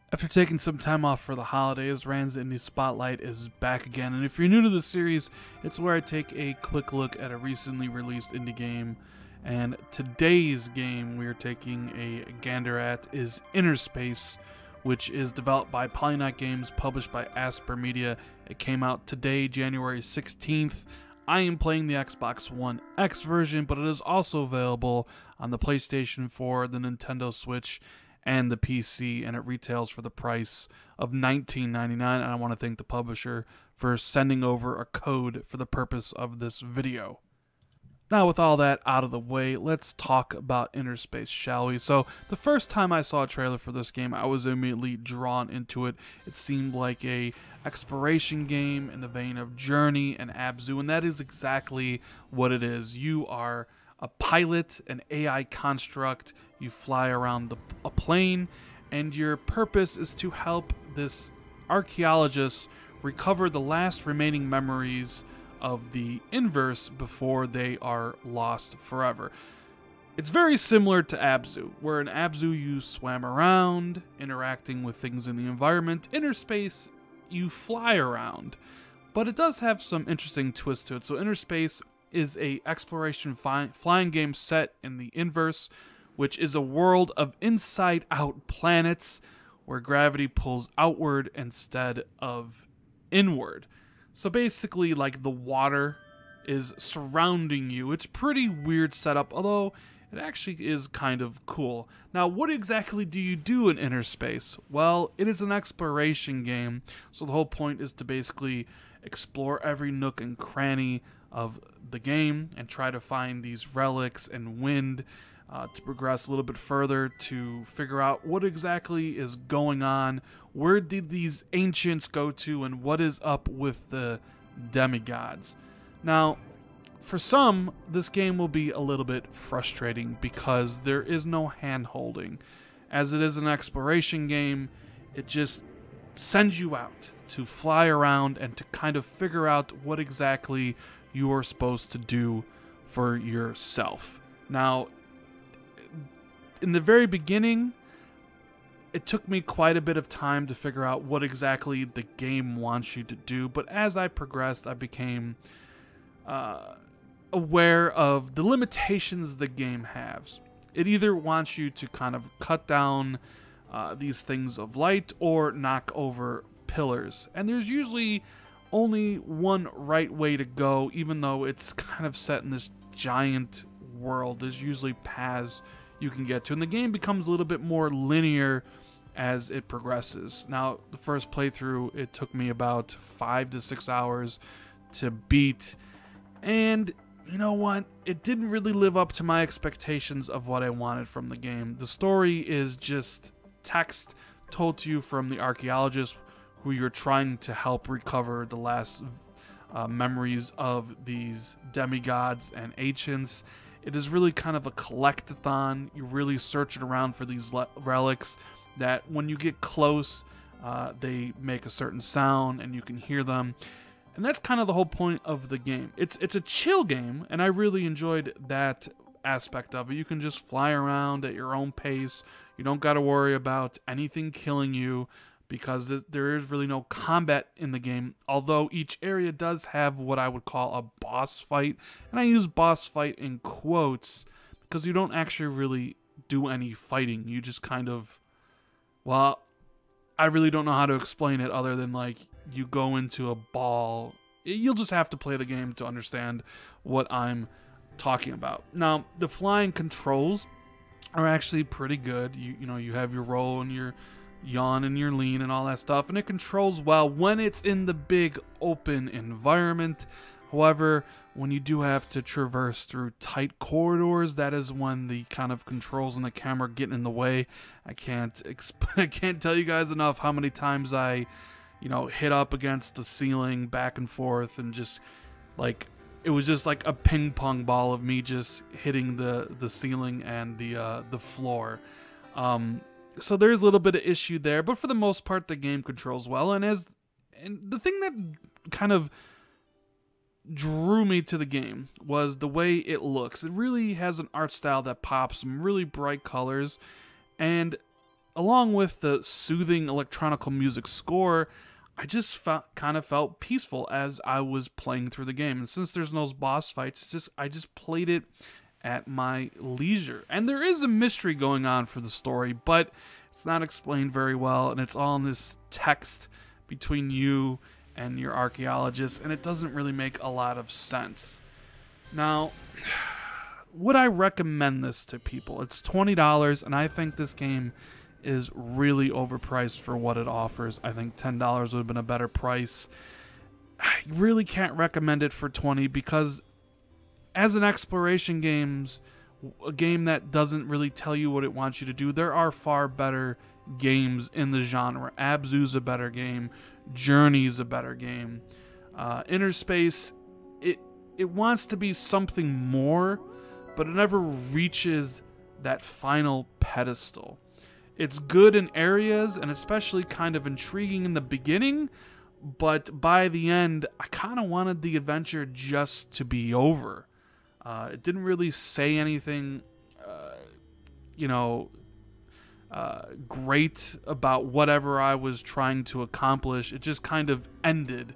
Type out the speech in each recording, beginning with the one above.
After taking some time off for the holidays, Rand's Indie Spotlight is back again, and if you're new to the series, it's where I take a quick look at a recently released indie game, and today's game we are taking a gander at is Innerspace, which is developed by Polynaut Games, published by Asper Media. It came out today, January 16th. I am playing the Xbox One X version, but it is also available on the PlayStation 4, the Nintendo Switch, and the PC, and it retails for the price of $19.99, and I want to thank the publisher for sending over a code for the purpose of this video. Now, with all that out of the way, let's talk about Innerspace, shall we? So, the first time I saw a trailer for this game, I was immediately drawn into it. It seemed like a exploration game in the vein of Journey and Abzu, and that is exactly what it is. You are a pilot, an AI construct. You fly around a plane, and your purpose is to help this archaeologist recover the last remaining memories of the Inverse before they are lost forever. It's very similar to Abzu, where in Abzu you swam around, interacting with things in the environment. Innerspace, you fly around, but it does have some interesting twists to it. So Innerspace is a exploration flying game set in the Inverse, which is a world of inside-out planets where gravity pulls outward instead of inward. So basically, like, the water is surrounding you. It's pretty weird setup, although it actually is kind of cool. Now, what exactly do you do in Innerspace? Well, it is an exploration game, so the whole point is to basically explore every nook and cranny of the game and try to find these relics and wind to progress a little bit further, to figure out what exactly is going on, where did these ancients go to, and what is up with the demigods. Now, for some, this game will be a little bit frustrating because there is no hand-holding. As it is an exploration game, it just sends you out to fly around and to kind of figure out what exactly you are supposed to do for yourself. Now, in the very beginning, it took me quite a bit of time to figure out what exactly the game wants you to do, but as I progressed, I became aware of the limitations the game has. It either wants you to kind of cut down these things of light or knock over pillars, and there's usually only one right way to go, even though it's kind of set in this giant world. There's usually paths you can get to, and the game becomes a little bit more linear as it progresses. Now, the first playthrough, it took me about 5 to 6 hours to beat, and you know what? It didn't really live up to my expectations of what I wanted from the game. The story is just text told to you from the archaeologist who you're trying to help recover the last memories of these demigods and ancients. It is really kind of a collectathon. You're really searching around for these relics that when you get close, they make a certain sound and you can hear them. And that's kind of the whole point of the game. It's a chill game, and I really enjoyed that aspect of it. You can just fly around at your own pace. You don't got to worry about anything killing you, because there is really no combat in the game, although each area does have what I would call a boss fight, and I use boss fight in quotes because you don't actually really do any fighting. You just kind of, well, I really don't know how to explain it other than, like, you go into a ball. You'll just have to play the game to understand what I'm talking about. Now, the flying controls are actually pretty good. You know, you have your roll and your yawn and your lean and all that stuff, and it controls well when it's in the big open environment. However, when you do have to traverse through tight corridors, that is when the kind of controls on the camera get in the way. I can't tell you guys enough how many times I, hit up against the ceiling back and forth, and just like it was just like a ping pong ball of me just hitting the ceiling and the floor. So there's a little bit of issue there, but for the most part, the game controls well. And the thing that kind of drew me to the game was the way it looks. It really has an art style that pops, some really bright colors, and along with the soothing electronic music score, I just kind of felt peaceful as I was playing through the game. And since there's no boss fights, I just played it at my leisure. And there is a mystery going on for the story, but it's not explained very well, and it's all in this text between you and your archaeologist, and it doesn't really make a lot of sense. Now, would I recommend this to people? It's $20, and I think this game is really overpriced for what it offers. I think $10 would have been a better price. I really can't recommend it for $20 because as an exploration a game that doesn't really tell you what it wants you to do, there are far better games in the genre. Abzu's a better game. Journey's a better game. Inner Space, it wants to be something more, but it never reaches that final pedestal. It's good in areas and especially kind of intriguing in the beginning, but by the end, I kind of wanted the adventure just to be over. It didn't really say anything, great about whatever I was trying to accomplish. It just kind of ended,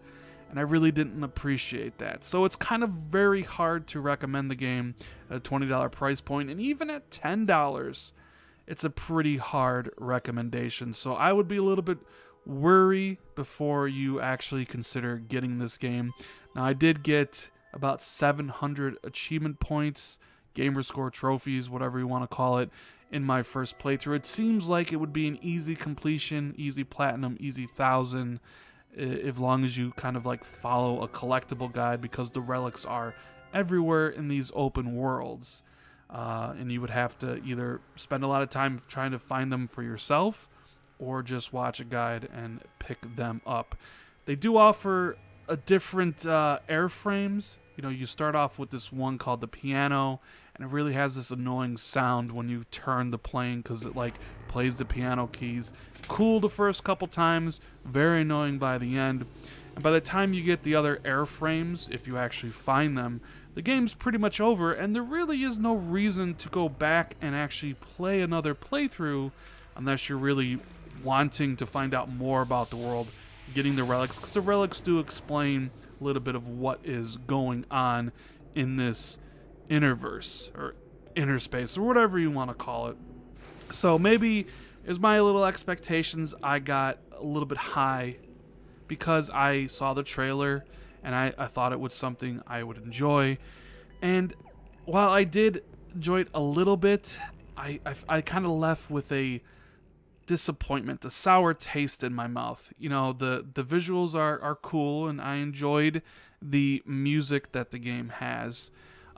and I really didn't appreciate that. So it's kind of very hard to recommend the game at a $20 price point, and even at $10, it's a pretty hard recommendation. So I would be a little bit worried before you actually consider getting this game. Now, I did get about 700 achievement points, gamer score trophies, whatever you want to call it, in my first playthrough. It seems like it would be an easy completion, easy platinum, easy 1,000, as long as you kind of like follow a collectible guide, because the relics are everywhere in these open worlds. And you would have to either spend a lot of time trying to find them for yourself or just watch a guide and pick them up. They do offer a different airframes. You know, you start off with this one called the piano, and it really has this annoying sound when you turn the plane because it like plays the piano keys. Cool the first couple times, very annoying by the end. And by the time you get the other airframes, if you actually find them, the game's pretty much over, and there really is no reason to go back and actually play another playthrough unless you're really wanting to find out more about the world, getting the relics, because the relics do explain a little bit of what is going on in this interverse, or inner space, or whatever you want to call it. So maybe as my little expectations, I got a little bit high because I saw the trailer and I thought it was something I would enjoy. And while I did enjoy it a little bit, I kind of left with a disappointment, a sour taste in my mouth. You know, the visuals are cool, and I enjoyed the music that the game has.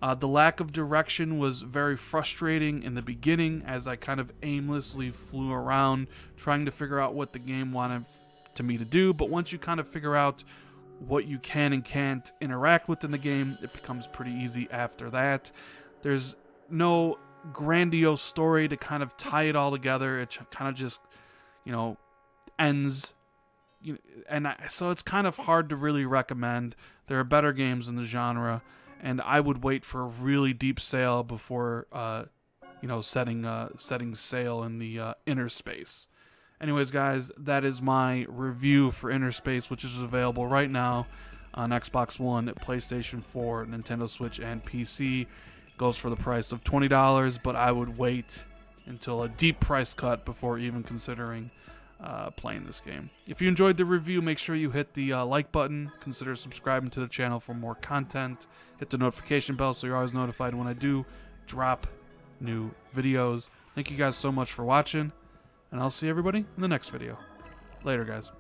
The lack of direction was very frustrating in the beginning as I kind of aimlessly flew around trying to figure out what the game wanted me to do. But once you kind of figure out what you can and can't interact with in the game, it becomes pretty easy after that. There's no grandiose story to kind of tie it all together. It kind of just, ends. So it's kind of hard to really recommend. There are better games in the genre, and I would wait for a really deep sale before, setting sail in the inner space. Anyways, guys, that is my review for Inner Space, which is available right now on Xbox One, PlayStation 4, Nintendo Switch, and PC. Goes for the price of $20, but I would wait until a deep price cut before even considering playing this game. If you enjoyed the review, make sure you hit the like button. Consider subscribing to the channel for more content. Hit the notification bell so you're always notified when I do drop new videos. Thank you guys so much for watching, and I'll see everybody in the next video. Later, guys.